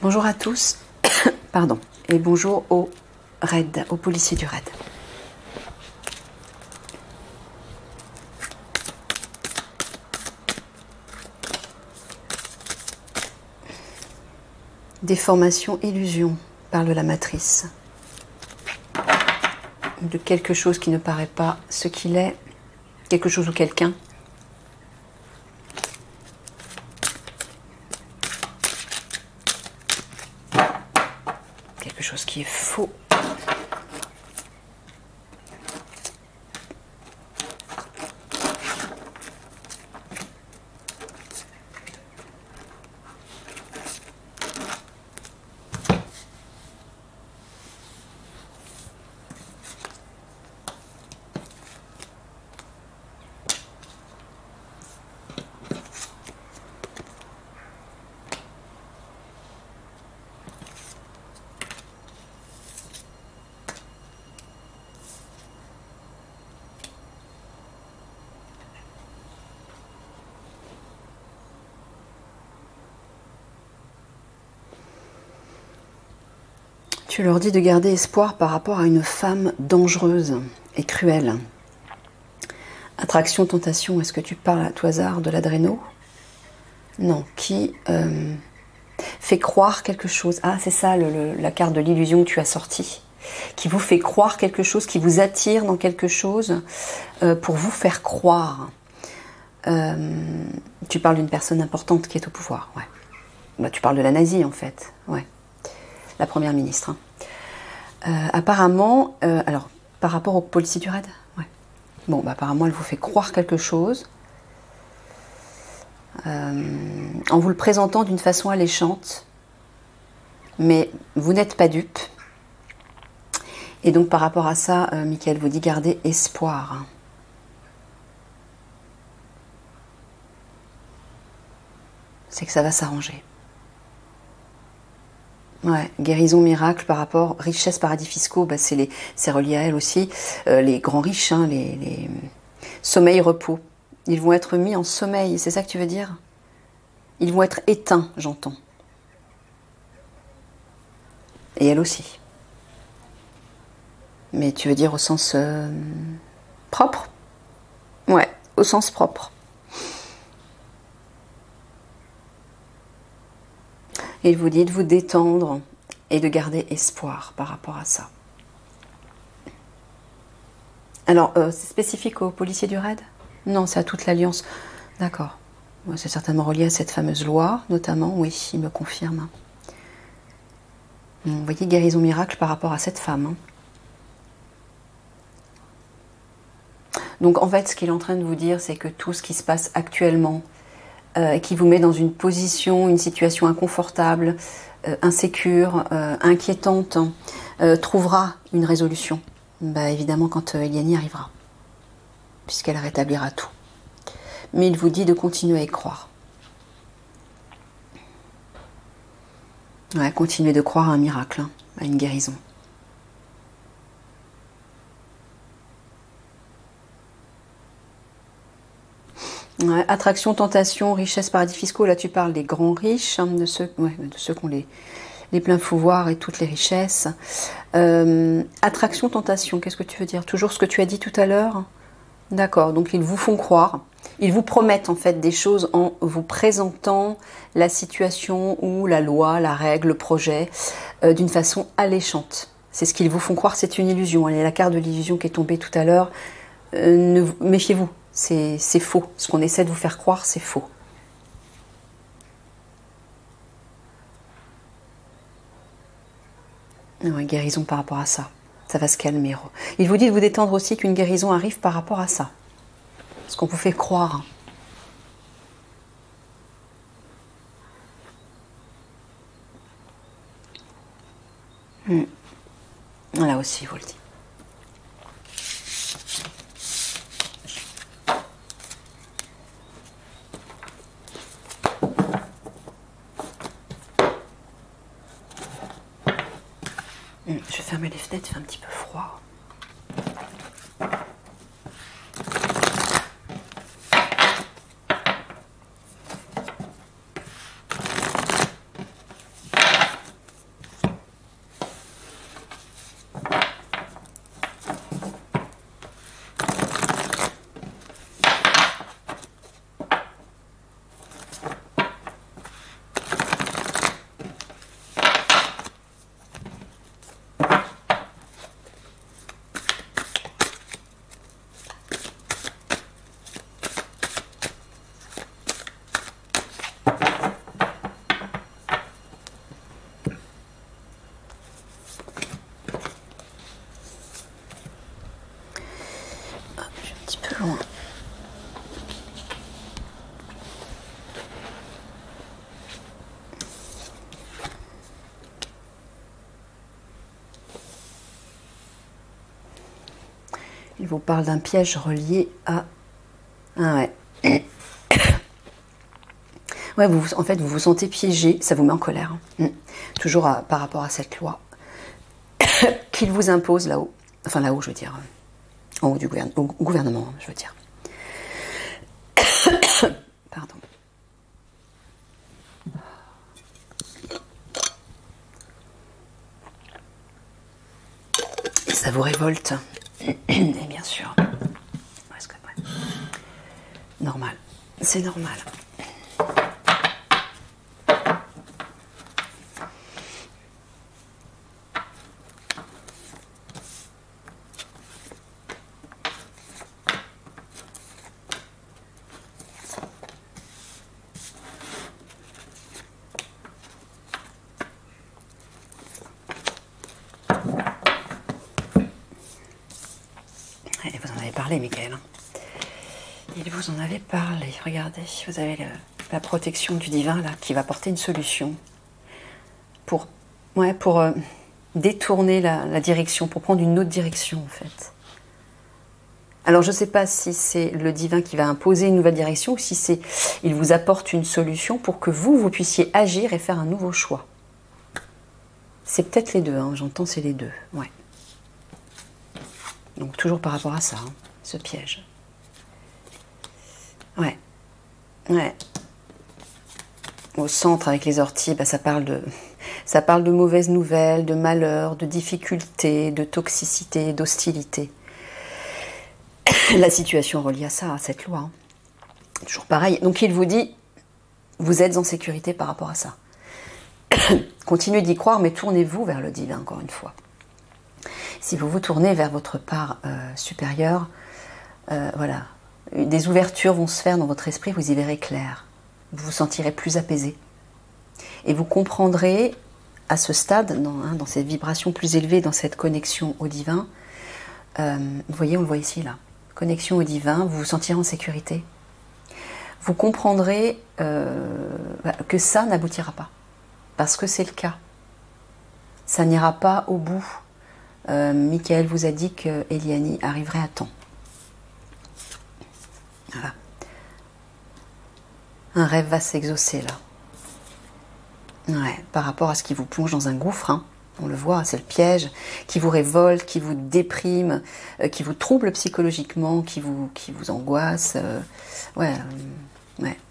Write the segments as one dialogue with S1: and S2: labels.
S1: Bonjour à tous, pardon, et bonjour au RAID, aux policiers du RAID. Déformation, illusion, parle la matrice. De quelque chose qui ne paraît pas ce qu'il est, quelque chose ou quelqu'un. Quelque chose qui est faux. Tu leur dis de garder espoir par rapport à une femme dangereuse et cruelle. Attraction, tentation, est-ce que tu parles à tout hasard de l'adréno? Non, qui fait croire quelque chose. Ah, c'est ça la carte de l'illusion que tu as sortie. Qui vous fait croire quelque chose, qui vous attire dans quelque chose pour vous faire croire. Tu parles d'une personne importante qui est au pouvoir, ouais. Bah, tu parles de la nazie en fait, ouais. La première ministre. Apparemment, alors, par rapport au policier du RAID, ouais. Bon, bah, apparemment, elle vous fait croire quelque chose en vous le présentant d'une façon alléchante, mais vous n'êtes pas dupe. Et donc, par rapport à ça, Michael vous dit gardez espoir. C'est que ça va s'arranger. Ouais, guérison miracle par rapport, richesse, paradis fiscaux, bah c'est relié à elle aussi. Les grands riches, hein, les sommeil, repos. Ils vont être mis en sommeil, c'est ça que tu veux dire? Ils vont être éteints, j'entends. Et elle aussi. Mais tu veux dire au sens propre? Ouais, au sens propre. Il vous dit de vous détendre et de garder espoir par rapport à ça. Alors, c'est spécifique aux policiers du RAID? Non, c'est à toute l'Alliance. D'accord. Ouais, c'est certainement relié à cette fameuse loi, notamment. Oui, il me confirme. Vous voyez, guérison miracle par rapport à cette femme. Hein. Donc, en fait, ce qu'il est en train de vous dire, c'est que tout ce qui se passe actuellement, qui vous met dans une position, une situation inconfortable, insécure, inquiétante, trouvera une résolution. Bah, évidemment, quand Eliane y arrivera, puisqu'elle rétablira tout. Mais il vous dit de continuer à y croire. Ouais, continuez de croire à un miracle, hein, à une guérison. Ouais, attraction, tentation, richesse, paradis fiscaux. Là, tu parles des grands riches, hein, de ceux qui ont les pleins pouvoirs et toutes les richesses. Attraction, tentation, qu'est-ce que tu veux dire? Toujours ce que tu as dit tout à l'heure? D'accord, donc ils vous font croire. Ils vous promettent en fait des choses en vous présentant la situation ou la loi, la règle, le projet d'une façon alléchante. C'est ce qu'ils vous font croire, c'est une illusion. Elle est la carte de l'illusion qui est tombée tout à l'heure. Méfiez-vous. C'est faux. Ce qu'on essaie de vous faire croire, c'est faux. Ouais, guérison par rapport à ça. Ça va se calmer. Il vous dit de vous détendre aussi qu'une guérison arrive par rapport à ça. Ce qu'on vous fait croire. Là aussi, il vous le dit. Je vais fermer les fenêtres, il fait un petit peu froid. Il vous parle d'un piège relié à... Ah ouais. Ouais, en fait, vous vous sentez piégé, ça vous met en colère. Toujours par rapport à cette loi qu'il vous impose là-haut. Enfin, là-haut, je veux dire. En haut du gouvernement, je veux dire. Pardon. Ça vous révolte. Et bien sûr. Normal. C'est normal. Et vous en avez parlé, Michael. Il vous en avait parlé. Regardez, vous avez la protection du divin là qui va porter une solution pour détourner la direction, pour prendre une autre direction en fait. Alors je ne sais pas si c'est le divin qui va imposer une nouvelle direction ou si il vous apporte une solution pour que vous puissiez agir et faire un nouveau choix. C'est peut-être les deux, hein, j'entends c'est les deux, ouais. Donc toujours par rapport à ça, hein, ce piège. Ouais. Au centre avec les orties, bah, ça parle de mauvaises nouvelles, de malheur, de difficultés, de toxicité, d'hostilité. La situation relie à ça, à cette loi. Hein. Toujours pareil. Donc il vous dit, vous êtes en sécurité par rapport à ça. Continuez d'y croire, mais tournez-vous vers le divin, encore une fois. Si vous vous tournez vers votre part supérieure, voilà, des ouvertures vont se faire dans votre esprit, vous y verrez clair. Vous vous sentirez plus apaisé. Et vous comprendrez, à ce stade, dans ces vibrations plus élevées, dans cette connexion au divin, vous voyez, on le voit ici, là, connexion au divin, vous vous sentirez en sécurité. Vous comprendrez que ça n'aboutira pas. Parce que c'est le cas. Ça n'ira pas au bout. Michael vous a dit que Eliani arriverait à temps. Voilà. Un rêve va s'exaucer là. Ouais, par rapport à ce qui vous plonge dans un gouffre, hein. On le voit, c'est le piège qui vous révolte, qui vous déprime, qui vous trouble psychologiquement, qui vous angoisse. Ouais,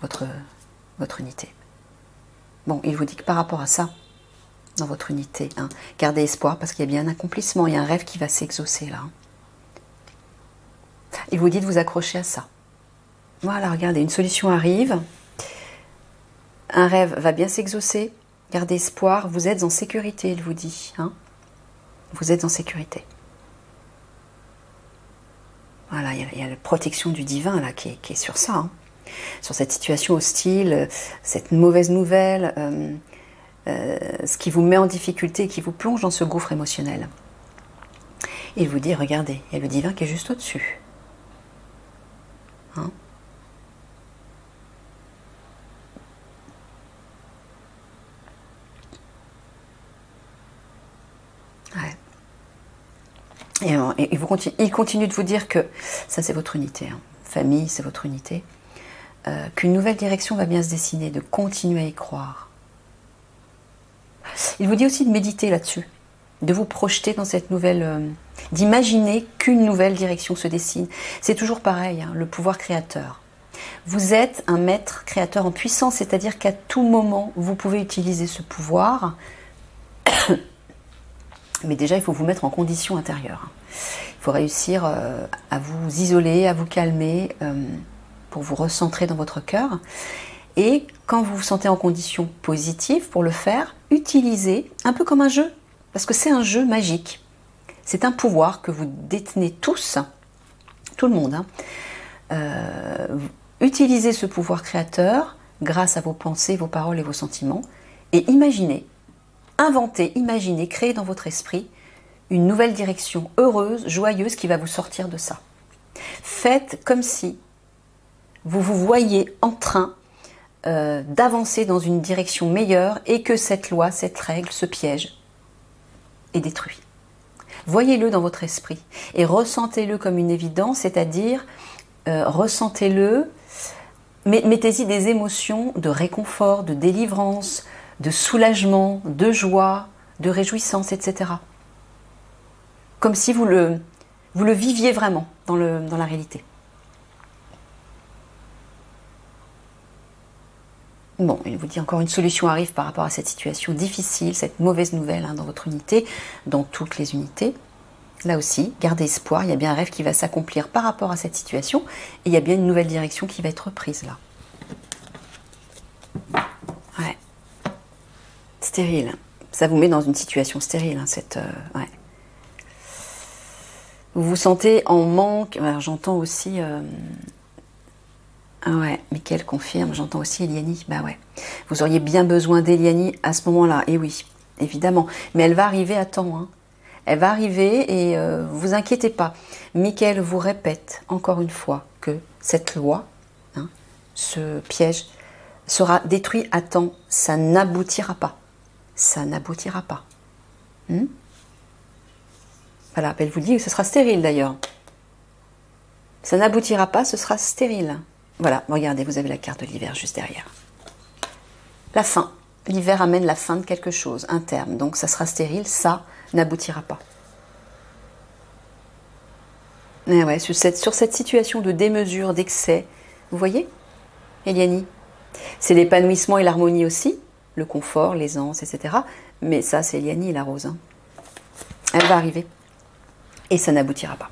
S1: votre unité. Bon, il vous dit que par rapport à ça, dans votre unité, hein, gardez espoir parce qu'il y a bien un accomplissement, il y a un rêve qui va s'exaucer là. Hein. Il vous dit de vous accrocher à ça. Voilà, regardez, une solution arrive, un rêve va bien s'exaucer, gardez espoir, vous êtes en sécurité, il vous dit. Hein. Vous êtes en sécurité. Voilà, il y a la protection du divin là qui est sur ça, hein. Sur cette situation hostile, cette mauvaise nouvelle, ce qui vous met en difficulté et qui vous plonge dans ce gouffre émotionnel. Et il vous dit, regardez, il y a le divin qui est juste au-dessus. Hein? Ouais. Et il continue de vous dire que ça c'est votre unité, hein. Famille c'est votre unité, qu'une nouvelle direction va bien se dessiner, de continuer à y croire. Il vous dit aussi de méditer là-dessus, de vous projeter dans cette nouvelle, d'imaginer qu'une nouvelle direction se dessine. C'est toujours pareil, hein, le pouvoir créateur. Vous êtes un maître créateur en puissance, c'est-à-dire qu'à tout moment, vous pouvez utiliser ce pouvoir. Mais déjà, il faut vous mettre en condition intérieure. Il faut réussir à vous isoler, à vous calmer, pour vous recentrer dans votre cœur. Et quand vous vous sentez en condition positive pour le faire, utilisez un peu comme un jeu. Parce que c'est un jeu magique. C'est un pouvoir que vous détenez tous, tout le monde. Hein. Utilisez ce pouvoir créateur grâce à vos pensées, vos paroles et vos sentiments. Et imaginez, inventez, imaginez, créez dans votre esprit une nouvelle direction heureuse, joyeuse qui va vous sortir de ça. Faites comme si vous vous voyez en train d'avancer dans une direction meilleure et que cette loi, cette règle, ce piège est détruit. Voyez-le dans votre esprit et ressentez-le comme une évidence, c'est-à-dire ressentez-le, mettez-y des émotions de réconfort, de délivrance, de soulagement, de joie, de réjouissance, etc. Comme si vous le viviez vraiment dans la réalité. Bon, il vous dit encore une solution arrive par rapport à cette situation difficile, cette mauvaise nouvelle dans votre unité, dans toutes les unités. Là aussi, gardez espoir, il y a bien un rêve qui va s'accomplir par rapport à cette situation et il y a bien une nouvelle direction qui va être prise là. Ouais. Stérile. Ça vous met dans une situation stérile, ouais. Vous vous sentez en manque. Alors j'entends aussi... Ah ouais, Mickaël confirme, j'entends aussi Eliani. Bah ouais, vous auriez bien besoin d'Eliani à ce moment-là. Et oui, évidemment. Mais elle va arriver à temps. Hein. Elle va arriver et vous inquiétez pas. Mickaël vous répète encore une fois que cette loi, ce piège, sera détruit à temps. Ça n'aboutira pas. Ça n'aboutira pas. Voilà, elle vous dit que ce sera stérile d'ailleurs. Ça n'aboutira pas, ce sera stérile. Voilà, regardez, vous avez la carte de l'hiver juste derrière. La fin. L'hiver amène la fin de quelque chose, un terme. Donc ça sera stérile, ça n'aboutira pas. Et ouais, sur cette situation de démesure, d'excès, vous voyez, Eliani, c'est l'épanouissement et l'harmonie aussi, le confort, l'aisance, etc. Mais ça, c'est Eliani, la rose. Elle va arriver. Et ça n'aboutira pas.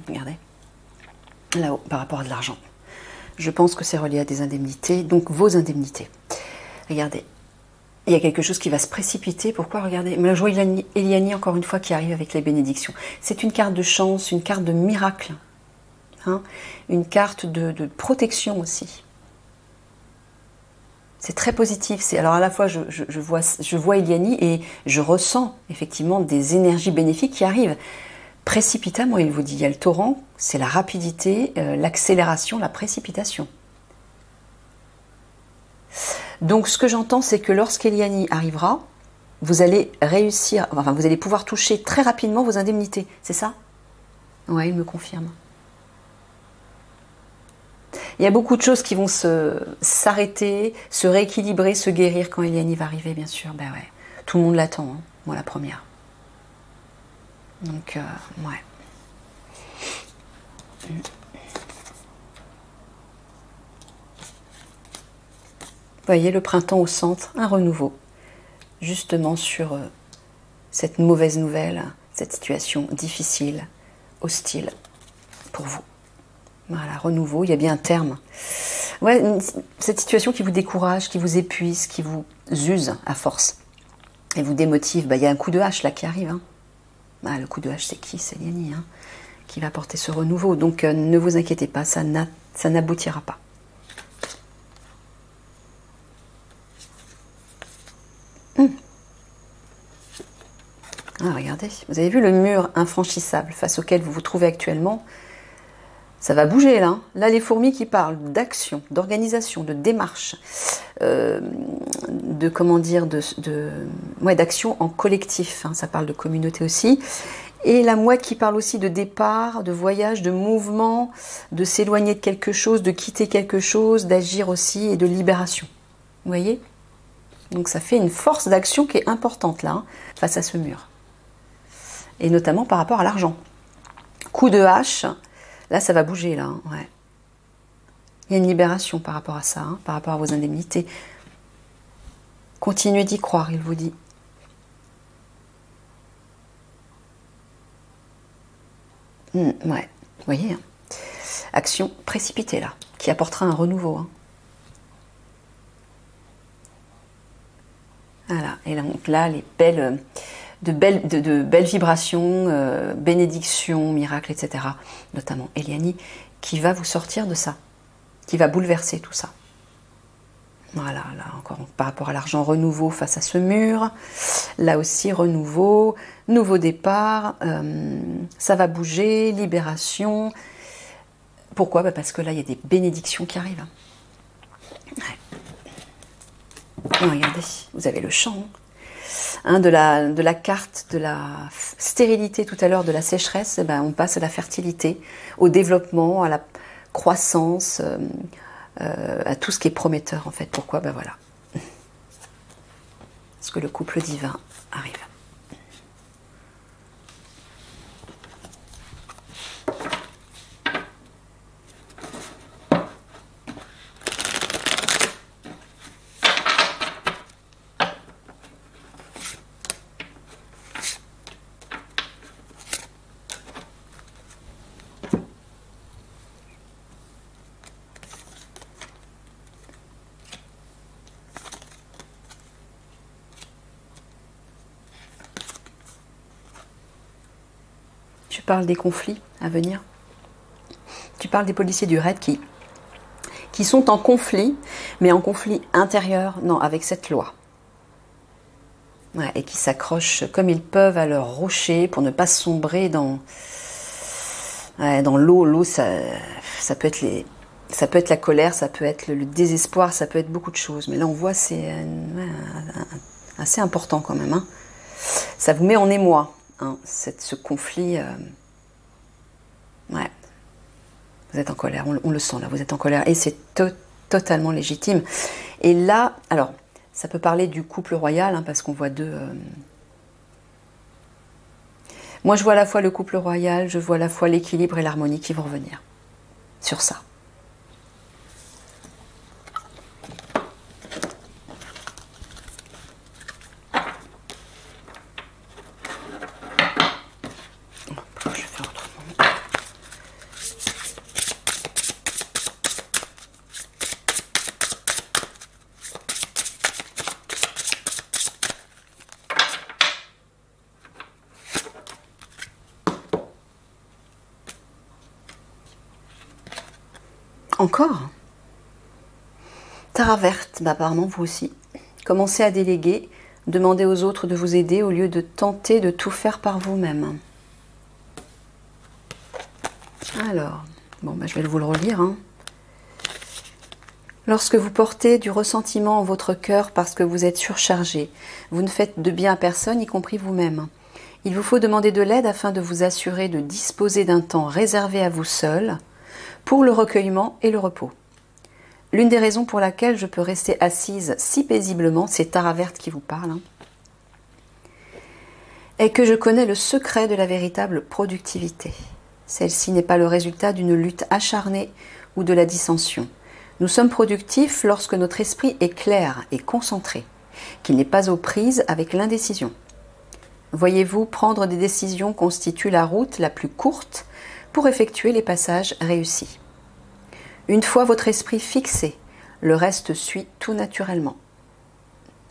S1: Regardez, là-haut, par rapport à de l'argent. Je pense que c'est relié à des indemnités, donc vos indemnités. Regardez, il y a quelque chose qui va se précipiter. Pourquoi? Regardez, mais je vois Eliani encore une fois qui arrive avec les bénédictions. C'est une carte de chance, une carte de miracle, une carte de protection aussi. C'est très positif. Alors à la fois, je vois Eliani et je ressens effectivement des énergies bénéfiques qui arrivent. Précipitamment, il vous dit, il y a le torrent, c'est la rapidité, l'accélération, la précipitation. Donc ce que j'entends, c'est que lorsqu'Eliani arrivera, vous allez réussir, enfin vous allez pouvoir toucher très rapidement vos indemnités, c'est ça? Ouais, il me confirme. Il y a beaucoup de choses qui vont s'arrêter, se rééquilibrer, se guérir quand Eliani va arriver, bien sûr. Ben ouais, tout le monde l'attend, moi la première. Donc, ouais. Vous voyez le printemps au centre, un renouveau. Justement sur cette mauvaise nouvelle, cette situation difficile, hostile pour vous. Voilà, renouveau, il y a bien un terme. Ouais, cette situation qui vous décourage, qui vous épuise, qui vous use à force et vous démotive, il y a un coup de hache là qui arrive. Ah, le coup de hache, c'est qui? C'est Eliani qui va porter ce renouveau. Donc ne vous inquiétez pas, ça n'aboutira pas. Ah, regardez, vous avez vu le mur infranchissable face auquel vous vous trouvez actuellement? Ça va bouger là. Là, les fourmis qui parlent d'action, d'organisation, de démarche, de comment dire, d'action en collectif. Ça parle de communauté aussi. Et la mouette qui parle aussi de départ, de voyage, de mouvement, de s'éloigner de quelque chose, de quitter quelque chose, d'agir aussi et de libération. Vous voyez? Donc ça fait une force d'action qui est importante là, face à ce mur. Et notamment par rapport à l'argent. Coup de hache. Là, ça va bouger, là. Ouais. Il y a une libération par rapport à ça, par rapport à vos indemnités. Continuez d'y croire, il vous dit. Ouais, vous voyez, hein. Action précipitée là, qui apportera un renouveau. Hein. Voilà, et donc là, de belles vibrations, bénédictions, miracles, etc. Notamment Eliani, qui va vous sortir de ça, qui va bouleverser tout ça. Voilà, là encore par rapport à l'argent, renouveau face à ce mur. Là aussi, renouveau, nouveau départ, ça va bouger, libération. Pourquoi? Parce que là, il y a des bénédictions qui arrivent. Ouais. Regardez, vous avez le champ hein, de la carte de la stérilité tout à l'heure, de la sécheresse, on passe à la fertilité, au développement, à la croissance, à tout ce qui est prometteur en fait. Pourquoi? Voilà. Parce que le couple divin arrive. Tu parles des conflits à venir. Tu parles des policiers du raid qui sont en conflit, mais en conflit intérieur, non, avec cette loi. Ouais, et qui s'accrochent comme ils peuvent à leur rocher pour ne pas sombrer dans l'eau. L'eau, ça peut être la colère, ça peut être le désespoir, ça peut être beaucoup de choses. Mais là, on voit, c'est assez important quand même. Hein. Ça vous met en émoi. Hein, ce conflit, ouais, vous êtes en colère, on le sent là, vous êtes en colère et c'est totalement légitime. Et là, alors, ça peut parler du couple royal, hein, parce qu'on voit deux. Moi, je vois à la fois le couple royal, je vois à la fois l'équilibre et l'harmonie qui vont revenir sur ça. Encore Tara verte, apparemment vous aussi. Commencez à déléguer, demandez aux autres de vous aider au lieu de tenter de tout faire par vous-même. Alors, bon, je vais vous le relire. Hein. Lorsque vous portez du ressentiment en votre cœur parce que vous êtes surchargé, vous ne faites de bien à personne, y compris vous-même. Il vous faut demander de l'aide afin de vous assurer de disposer d'un temps réservé à vous seul, pour le recueillement et le repos. L'une des raisons pour laquelle je peux rester assise si paisiblement, c'est Tara verte qui vous parle, hein, est que je connais le secret de la véritable productivité. Celle-ci n'est pas le résultat d'une lutte acharnée ou de la dissension. Nous sommes productifs lorsque notre esprit est clair et concentré, qu'il n'est pas aux prises avec l'indécision. Voyez-vous, prendre des décisions constitue la route la plus courte pour effectuer les passages réussis. Une fois votre esprit fixé, le reste suit tout naturellement.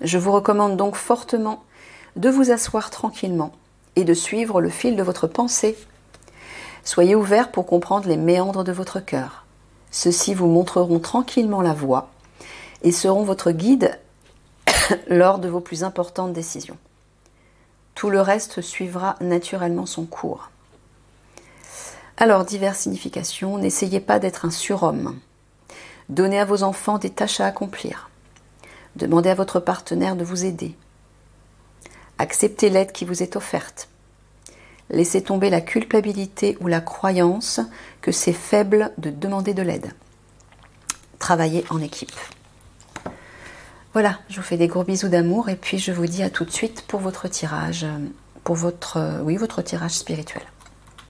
S1: Je vous recommande donc fortement de vous asseoir tranquillement et de suivre le fil de votre pensée. Soyez ouvert pour comprendre les méandres de votre cœur. Ceux-ci vous montreront tranquillement la voie et seront votre guide lors de vos plus importantes décisions. Tout le reste suivra naturellement son cours. Alors, diverses significations. N'essayez pas d'être un surhomme. Donnez à vos enfants des tâches à accomplir. Demandez à votre partenaire de vous aider. Acceptez l'aide qui vous est offerte. Laissez tomber la culpabilité ou la croyance que c'est faible de demander de l'aide. Travaillez en équipe. Voilà, je vous fais des gros bisous d'amour et puis je vous dis à tout de suite pour votre tirage, votre tirage spirituel.